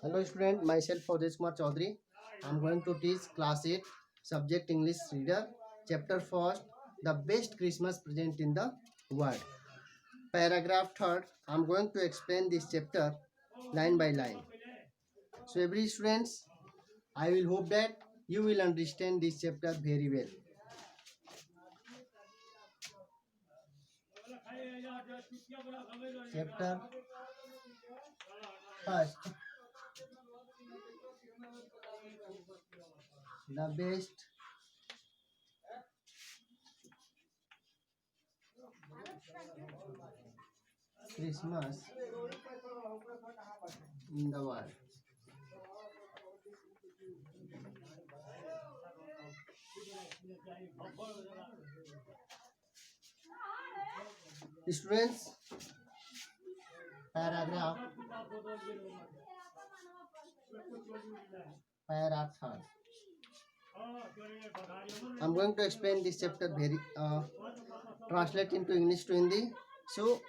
Hello student, myself Faudesh Kumar Chaudhary. I am going to teach class 8 subject English reader chapter 1st, the best Christmas present in the world. Paragraph 3rd, I am going to explain this chapter line by line. So every students, I will hope that you will understand this chapter very well. Chapter 1st, the best Christmas in the world. Students, paragraph third. I'm going to explain this chapter very translate into English to Hindi. So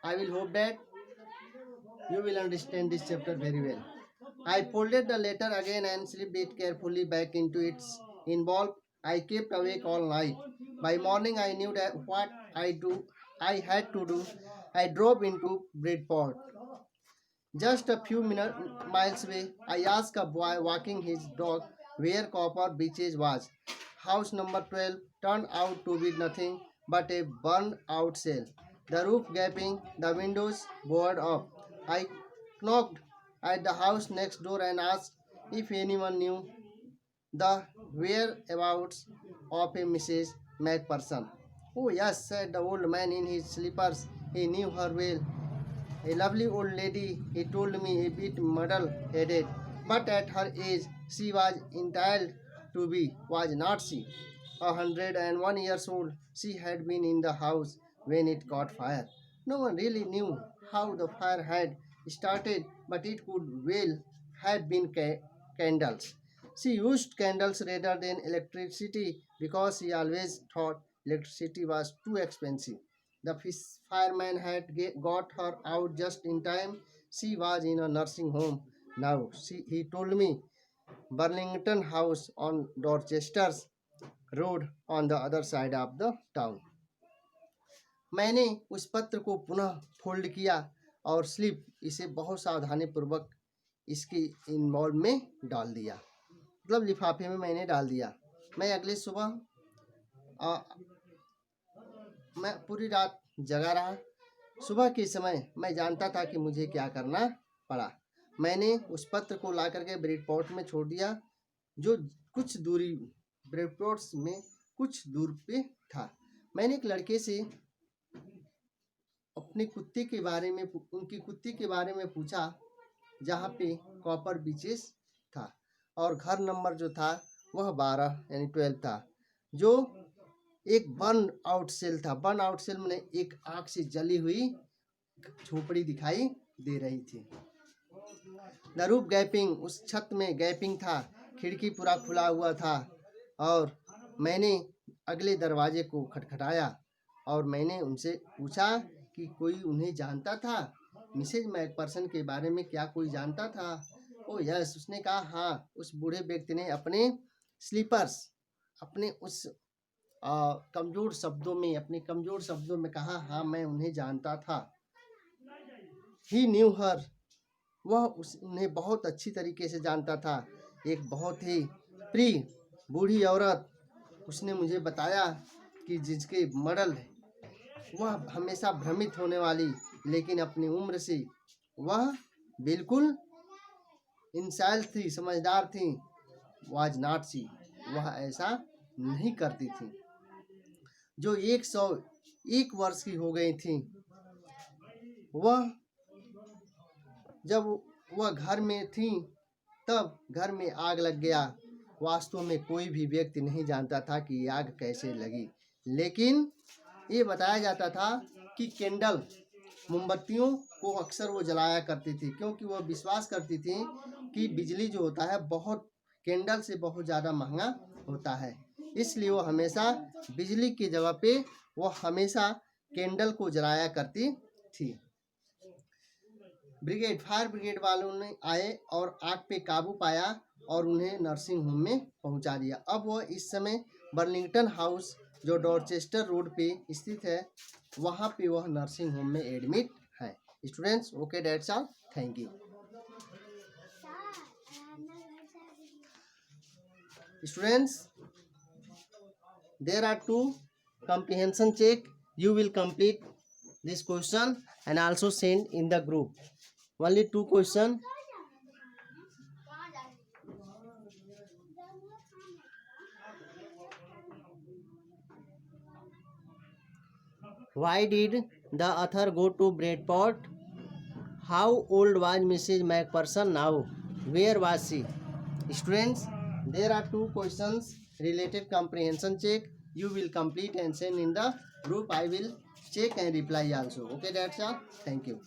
I will hope that you will understand this chapter very well. I folded the letter again and slipped it carefully back into its envelope. I kept awake all night. By morning I knew that what I had to do. I drove into Bridport. Just a few miles away, I asked a boy walking his dog where Copper Beaches was. House number 12 turned out to be nothing but a burned out cell. The roof gaping, the windows boarded up. I knocked at the house next door and asked if anyone knew the whereabouts of a Mrs. Macpherson. Oh, yes, said the old man in his slippers. He knew her well. A lovely old lady, he told me, a bit muddle-headed, but at her age she was entitled to be, was not she? 101 years old, she had been in the house when it caught fire. No one really knew how the fire had started, but it could well have been candles. She used candles rather than electricity because she always thought electricity was too expensive. The fireman had got her out just in time. She was in a nursing home now. He told me Burlington House on Dorchester's road on the other side of the town. मैंने उस पत्र को पुनः fold किया और slip इसे बहुत सावधानी पूर्वक इसकी इन्वॉल्व में डाल दिया, मतलब लिफाफे में मैंने डाल दिया। मैं अगले सुबह मैं पूरी रात जगा रहा। सुबह के समय मैं जानता था कि मुझे क्या करना पड़ा। मैंने उस पत्र को ला करके ब्रेडपोर्ट में छोड़ दिया, जो कुछ दूरी ब्रेडपोर्ट में कुछ दूर पे था। मैंने एक लड़के से अपने कुत्ते के बारे में उनकी कुत्ते के बारे में पूछा, जहाँ पे कॉपर बीचेस था, और घर नंबर जो था वह 12 यानी 12 था, जो एक बर्न आउट सेल था। बर्न आउट सेल में एक आग से जली हुई झोपड़ी दिखाई दे रही थी। द रूफ गैपिंग, उस छत में गैपिंग था, खिड़की पूरा खुला हुआ था। और मैंने अगले दरवाजे को खटखटाया और मैंने उनसे पूछा कि कोई उन्हें जानता था, मिसेज मैकपर्सन के बारे में क्या कोई जानता था? ओ यस, उसने कहा हाँ। उस बूढ़े व्यक्ति ने अपने स्लीपर्स, अपने उस कमज़ोर शब्दों में कहा, हाँ मैं उन्हें जानता था। ही न्यू हर, वह उन्हें बहुत अच्छी तरीके से जानता था। एक बहुत ही प्रिय बूढ़ी औरत, उसने मुझे बताया कि जिसके मॉडल वह हमेशा भ्रमित होने वाली, लेकिन अपनी उम्र से वह बिल्कुल इंसान थी, समझदार थी। वाज नॉट सी, वह ऐसा नहीं करती थी। जो 101 वर्ष की हो गई थी, वह जब वह घर में थी तब घर में आग लग गया। वास्तव में कोई भी व्यक्ति नहीं जानता था कि आग कैसे लगी, लेकिन ये बताया जाता था कि कैंडल, मोमबत्तियों को अक्सर वो जलाया करती थी, क्योंकि वह विश्वास करती थी कि बिजली जो होता है बहुत कैंडल से बहुत ज़्यादा महंगा होता है। इसलिए वो हमेशा बिजली की जगह पे वो हमेशा कैंडल को जलाया करती थी। फायर ब्रिगेड वालों ने आए और आग पे काबू पाया और उन्हें नर्सिंग होम में पहुंचा दिया। अब वह इस समय बर्लिंगटन हाउस जो डॉर्चेस्टर रोड पे स्थित है वहाँ पे वह नर्सिंग होम में एडमिट है। Students, okay, that's all, thank you. Students, there are two comprehension check. You will complete this question and also send in the group. Only 2 question. Why did the author go to Bradford? How old was Mrs. Macpherson now? Where was she? Students, there are 2 questions related comprehension check. You will complete and send in the group. I will check and reply also. Okay, that's all. Thank you.